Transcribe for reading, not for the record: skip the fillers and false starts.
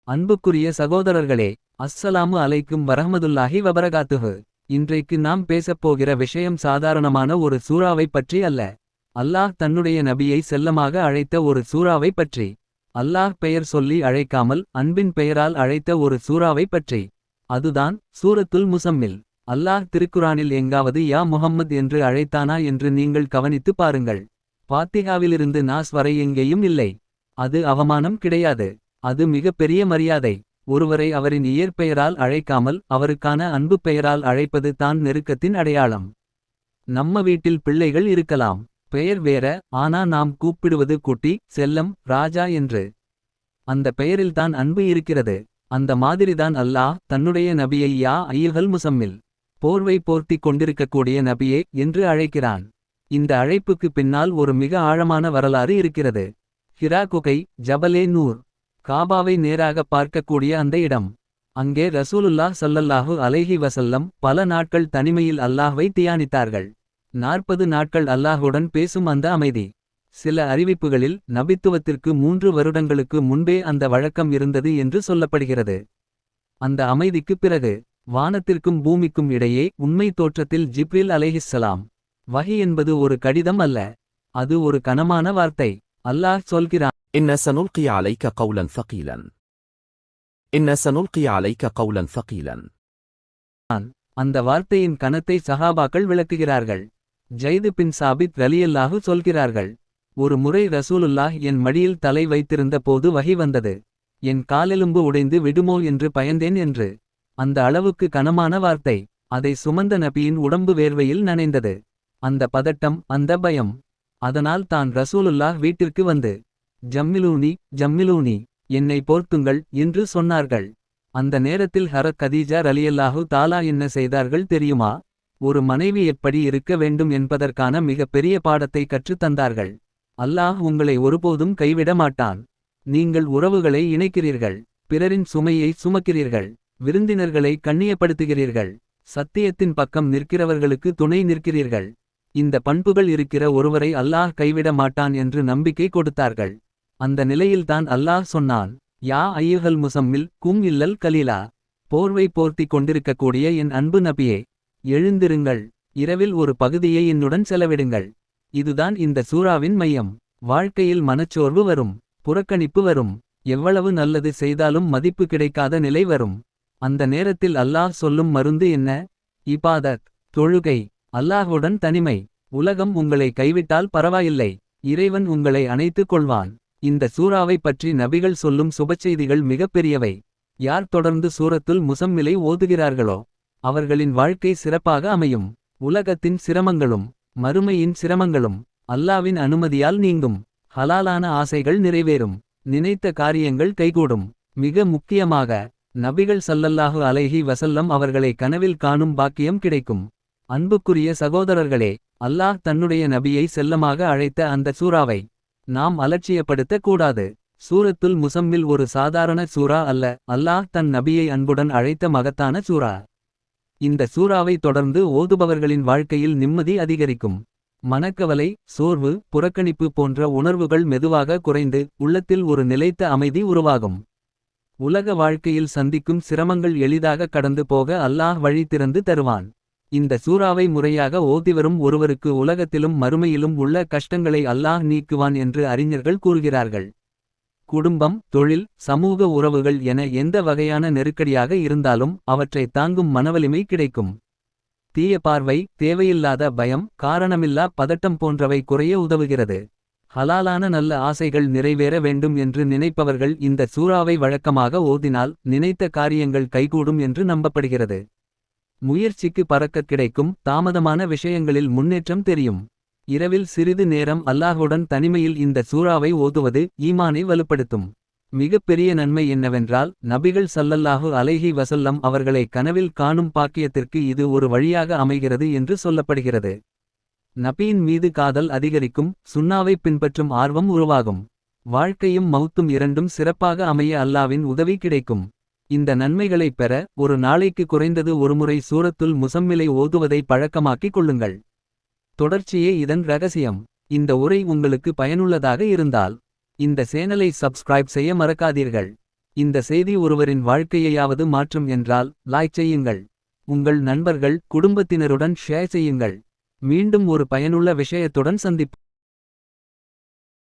அன்புக்குரிய சகோதரர்களே, அஸ்ஸலாமு அலைக்கும் வரஹ்மதுல்லாஹி வபரகாத்துஹு. இன்றைக்கு நாம் பேசப்போகிற விஷயம் சாதாரணமான ஒரு சூறாவை பற்றி அல்ல. அல்லாஹ் தன்னுடைய நபியை செல்லமாக அழைத்த ஒரு சூறாவை பற்றி. அல்லாஹ் பெயர் சொல்லி அழைக்காமல் அன்பின் பெயரால் அழைத்த ஒரு சூறாவை பற்றி. அதுதான் சூரத்துல் முஸம்மில். அல்லாஹ் திருக்குரானில் எங்காவது யா முஹம்மத் என்று அழைத்தானா என்று நீங்கள் கவனித்து பாருங்கள். பாத்திகாவிலிருந்து நாஸ் வரை எங்கேயும் இல்லை. அது அவமானம் கிடையாது. அது மிகப்பெரிய மரியாதை. ஒருவரை அவரின் இயற்பெயரால் அழைக்காமல் அவருக்கான அன்பு பெயரால் அழைப்பது தான் நெருக்கத்தின் அடையாளம். நம்ம வீட்டில் பிள்ளைகள் இருக்கலாம். பெயர் வேற, ஆனா நாம் கூப்பிடுவது குட்டி, செல்லம், ராஜா என்று. அந்த பெயரில்தான் அன்பு இருக்கிறது. அந்த மாதிரிதான் அல்லாஹ் தன்னுடைய நபியை யா அய்யுஹல் முஸம்மில், போர்வை போர்த்திக் கொண்டிருக்கக்கூடிய நபியே என்று அழைக்கிறான். இந்த அழைப்புக்கு பின்னால் ஒரு மிக ஆழமான வரலாறு இருக்கிறது. ஹிரா குகை, ஜபலே நூர், காபாவை நேராக பார்க்கக்கூடிய அந்த இடம். அங்கே ரசூலுல்லாஹ் ஸல்லல்லாஹு அலைஹி வஸல்லம் பல நாட்கள் தனிமையில் அல்லாஹ்வை தியானித்தார்கள். 40 நாட்கள் அல்லாஹுடன் பேசும் அந்த அமைதி. சில அறிவிப்புகளில் நபித்துவத்திற்கு 3 வருடங்களுக்கு முன்பே அந்த வழக்கம் இருந்தது என்று சொல்லப்படுகிறது. அந்த அமைதிக்குப் பிறகு வானத்திற்கும் பூமிக்கும் இடையே உண்மை தோற்றத்தில் ஜிப்ரில் அலைஹிஸ்ஸலாம். வஹி என்பது ஒரு கடிதம் அல்ல, அது ஒரு கனமான வார்த்தை. அல்லாஹ் சொல்கிறான், إن سنلقي عليك قولا ثقيلا إن سنلقي عليك قولا ثقيلا. அந்த வார்த்தையின் கனத்தை சஹாபாக்கள் விளக்குகிறார்கள். ஜைது பின் சாபித் ரலியல்லாஹு சொல்கிறார்கள், ஒரு முறை ரசூலுல்லாஹ் என் மடியில் தலை வைத்திருந்த போது வஹி வந்தது. என் காலெலும்பு உடைந்து விடுமோ என்று பயந்தேன் என்று. அந்த அளவுக்கு கனமான வார்த்தை. அதை சுமந்த நபியின் உடம்பு வேர்வையில் நனைந்தது. அந்த பதட்டம், அந்த பயம். அதனால் தான் ரசூலுல்லாஹ் வீட்டிற்கு வந்து ஜம்மிலூனி ஜம்மிலூனி, என்னை போர்த்துங்கள் என்று சொன்னார்கள். அந்த நேரத்தில் ஹரத் கதீஜா ரலியல்லாஹு தாலா என்ன செய்தார்கள் தெரியுமா? ஒரு மனைவி எப்படி இருக்க வேண்டும் என்பதற்கான மிக பெரிய பாடத்தை கற்றுத் தந்தார்கள். அல்லாஹ் உங்களை ஒருபோதும் கைவிட மாட்டான். நீங்கள் உறவுகளை இணைக்கிறீர்கள், பிறரின் சுமையை சுமக்கிறீர்கள், விருந்தினர்களை கண்ணியப்படுத்துகிறீர்கள், சத்தியத்தின் பக்கம் நிற்கிறவர்களுக்கு துணை நிற்கிறீர்கள். இந்த பண்புகள் இருக்கிற ஒருவரை அல்லாஹ் கைவிட மாட்டான் என்று நம்பிக்கை கொடுத்தார்கள். அந்த நிலையில்தான் அல்லாஹ் சொன்னான், யா அய்யுஹல் முஸம்மில் கும் இல்லல் கலீலா, போர்வை போர்த்திக் கொண்டிருக்கக்கூடிய என் அன்பு நபியே, எழுந்திருங்கள், இரவில் ஒரு பகுதியை என்னுடன் செலவிடுங்கள். இதுதான் இந்த சூறாவின் மையம். வாழ்க்கையில் மனச்சோர்வு வரும், புறக்கணிப்பு வரும், எவ்வளவு நல்லது செய்தாலும் மதிப்பு கிடைக்காத நிலை வரும். அந்த நேரத்தில் அல்லாஹ் சொல்லும் மருந்து என்ன? இபாதத், தொழுகை, அல்லாஹுடன் தனிமை. உலகம் உங்களை கைவிட்டால் பரவாயில்லை, இறைவன் உங்களை அணைத்துக் கொள்வான். இந்த சூறாவை பற்றி நபிகள் சொல்லும் சுபச்செய்திகள் மிகப் பெரியவை. யார் தொடர்ந்து சூரத்துல் முஸம்மிலை ஓதுகிறார்களோ அவர்களின் வாழ்க்கை சிறப்பாக அமையும். உலகத்தின் சிரமங்களும் மறுமையின் சிரமங்களும் அல்லாவின் அனுமதியால் நீங்கும். ஹலாலான ஆசைகள் நிறைவேறும், நினைத்த காரியங்கள் கைகூடும். மிக முக்கியமாக நபிகள் ஸல்லல்லாஹு அலைஹி வஸல்லம் அவர்களை கனவில் காணும் பாக்கியம் கிடைக்கும். அன்புக்குரிய சகோதரர்களே, அல்லாஹ் தன்னுடைய நபியை செல்லமாக அழைத்த அந்த சூறாவை நாம் அலட்சியப்படுத்தக் கூடாது. சூரத்துல் முஸம்மில் ஒரு சாதாரண சூறா அல்ல, அல்லாஹ் தன் நபியை அன்புடன் அழைத்த மகத்தான சூறா. இந்த சூறாவை தொடர்ந்து ஓதுபவர்களின் வாழ்க்கையில் நிம்மதி அதிகரிக்கும். மனக்கவலை, சோர்வு, புறக்கணிப்பு போன்ற உணர்வுகள் மெதுவாக குறைந்து உள்ளத்தில் ஒரு நிலைத்த அமைதி உருவாகும். உலக வாழ்க்கையில் சந்திக்கும் சிரமங்கள் எளிதாக கடந்து போக அல்லாஹ் வழி திறந்து தருவான். இந்த சூறாவை முறையாக ஓதிவரும் ஒருவருக்கு உலகத்திலும் மறுமையிலும் உள்ள கஷ்டங்களை அல்லாஹ் நீக்குவான் என்று அறிஞர்கள் கூறுகிறார்கள். குடும்பம், தொழில், சமூக உறவுகள் என எந்த வகையான நெருக்கடியாக இருந்தாலும் அவற்றை தாங்கும் மனவலிமை கிடைக்கும். தீய பார்வை, தேவையில்லாத பயம், காரணமில்லா பதட்டம் போன்றவை குறைய உதவுகிறது. ஹலாலான நல்ல ஆசைகள் நிறைவேற வேண்டும் என்று நினைப்பவர்கள் இந்த சூறாவை வழக்கமாக ஓதினால் நினைத்த காரியங்கள் கைகூடும் என்று நம்பப்படுகிறது. முயற்சிக்கு பறக்கத் கிடைக்கும், தாமதமான விஷயங்களில் முன்னேற்றம் தெரியும். இரவில் சிறிது நேரம் அல்லாஹுடன் தனிமையில் இந்த சூறாவை ஓதுவது ஈமானை வலுப்படுத்தும். மிகப்பெரிய நன்மை என்னவென்றால், நபிகள் ஸல்லல்லாஹு அலைஹி வஸல்லம் அவர்களை கனவில் காணும் பாக்கியத்திற்கு இது ஒரு வழியாக அமைகிறது என்று சொல்லப்படுகிறது. நபியின் மீது காதல் அதிகரிக்கும், சுன்னாவை பின்பற்றும் ஆர்வம் உருவாகும். வாழ்க்கையும் மௌத்தும் இரண்டும் சிறப்பாக அமைய அல்லாவின் உதவி கிடைக்கும். இந்த நன்மைகளைப் பெற ஒரு நாளைக்கு குறைந்தது ஒருமுறை சூரத்துல் முஸம்மிலை ஓதுவதை பழக்கமாக்கிக் கொள்ளுங்கள். தொடர்ச்சியே இதன் ரகசியம். இந்த உரை உங்களுக்கு பயனுள்ளதாக இருந்தால் இந்த சேனலை சப்ஸ்கிரைப் செய்ய மறக்காதீர்கள். இந்த செய்தி ஒருவரின் வாழ்க்கையையாவது மாற்றும் என்றால் லைக் செய்யுங்கள். உங்கள் நண்பர்கள் குடும்பத்தினருடன் ஷேர் செய்யுங்கள். மீண்டும் ஒரு பயனுள்ள விஷயத்துடன் சந்திப்போம்.